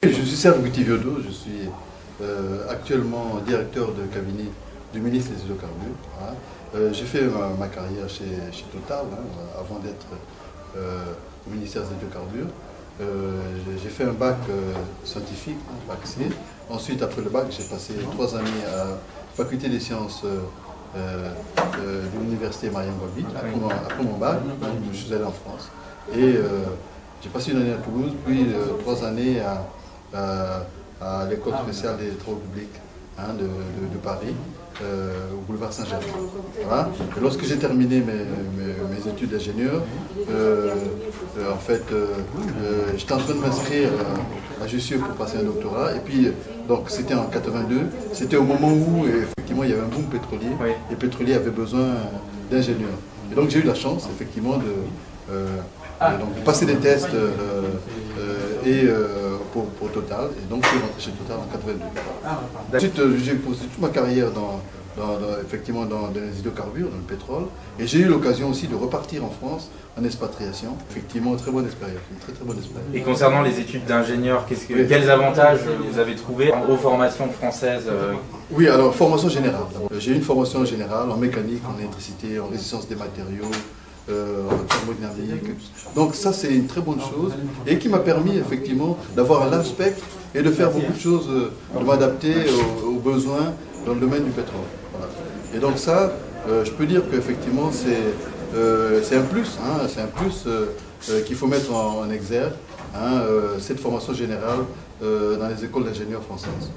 Je suis Serge Boutiviodo, je suis actuellement directeur de cabinet du ministre des Hydrocarbures. Hein. J'ai fait ma carrière chez Total, hein, avant d'être au ministère des Hydrocarbures. J'ai fait un bac scientifique, un bac C. Ensuite, après le bac, j'ai passé 3 années à la faculté des sciences de l'université Mariam-Gouabi. Après mon bac, je suis allé en France. Et j'ai passé une année à Toulouse, puis 3 années à l'école spéciale des travaux publics, hein, de Paris, au boulevard Saint-Germain. Voilà. Lorsque j'ai terminé mes études d'ingénieur, en fait, j'étais en train de m'inscrire à Jussieu pour passer un doctorat. Et puis, donc c'était en 82, c'était au moment où effectivement il y avait un boom pétrolier. Oui. Les pétroliers avaient besoin d'ingénieurs. Et donc j'ai eu la chance effectivement de passer des tests pour Total, et donc je suis rentré chez Total en 82. Ensuite, j'ai posé toute ma carrière effectivement dans les hydrocarbures, dans le pétrole, et j'ai eu l'occasion aussi de repartir en France en expatriation. Effectivement, très bonne expérience, une très bonne expérience. Et concernant les études d'ingénieur, quels avantages vous avez trouvé aux formations françaises? Oui, alors formation générale. J'ai eu une formation générale en mécanique, en électricité, en résistance des matériaux, en thermodynamique. Donc ça c'est une très bonne chose et qui m'a permis effectivement d'avoir un large spectre et de faire beaucoup de choses, de m'adapter aux besoins dans le domaine du pétrole. Voilà. Et donc ça, je peux dire qu'effectivement c'est un plus, hein, c'est un plus qu'il faut mettre en exergue, hein, cette formation générale dans les écoles d'ingénieurs françaises.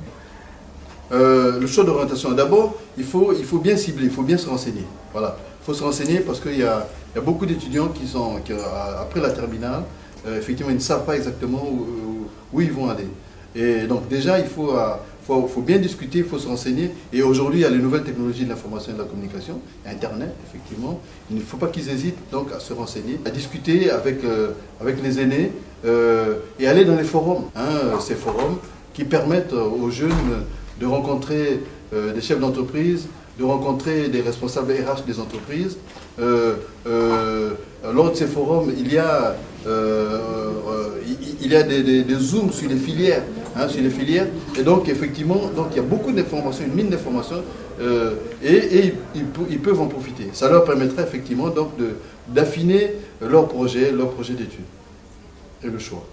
Le choix d'orientation, d'abord il faut bien cibler, il faut bien se renseigner. Voilà. Il faut se renseigner parce qu'il y a beaucoup d'étudiants qui après la terminale, effectivement, ils ne savent pas exactement où ils vont aller. Et donc déjà, il faut bien discuter, il faut se renseigner. Et aujourd'hui, il y a les nouvelles technologies de l'information et de la communication, Internet, effectivement. Il ne faut pas qu'ils hésitent donc à se renseigner, à discuter avec les aînés et aller dans les forums. Hein, ces forums qui permettent aux jeunes de rencontrer des chefs d'entreprise, de rencontrer des responsables RH des entreprises. Lors de ces forums, il y a des zooms sur les filières, hein, et donc effectivement, il y a beaucoup d'informations, une mine d'informations, et ils peuvent en profiter. Ça leur permettra effectivement donc d'affiner leur projet d'études et le choix.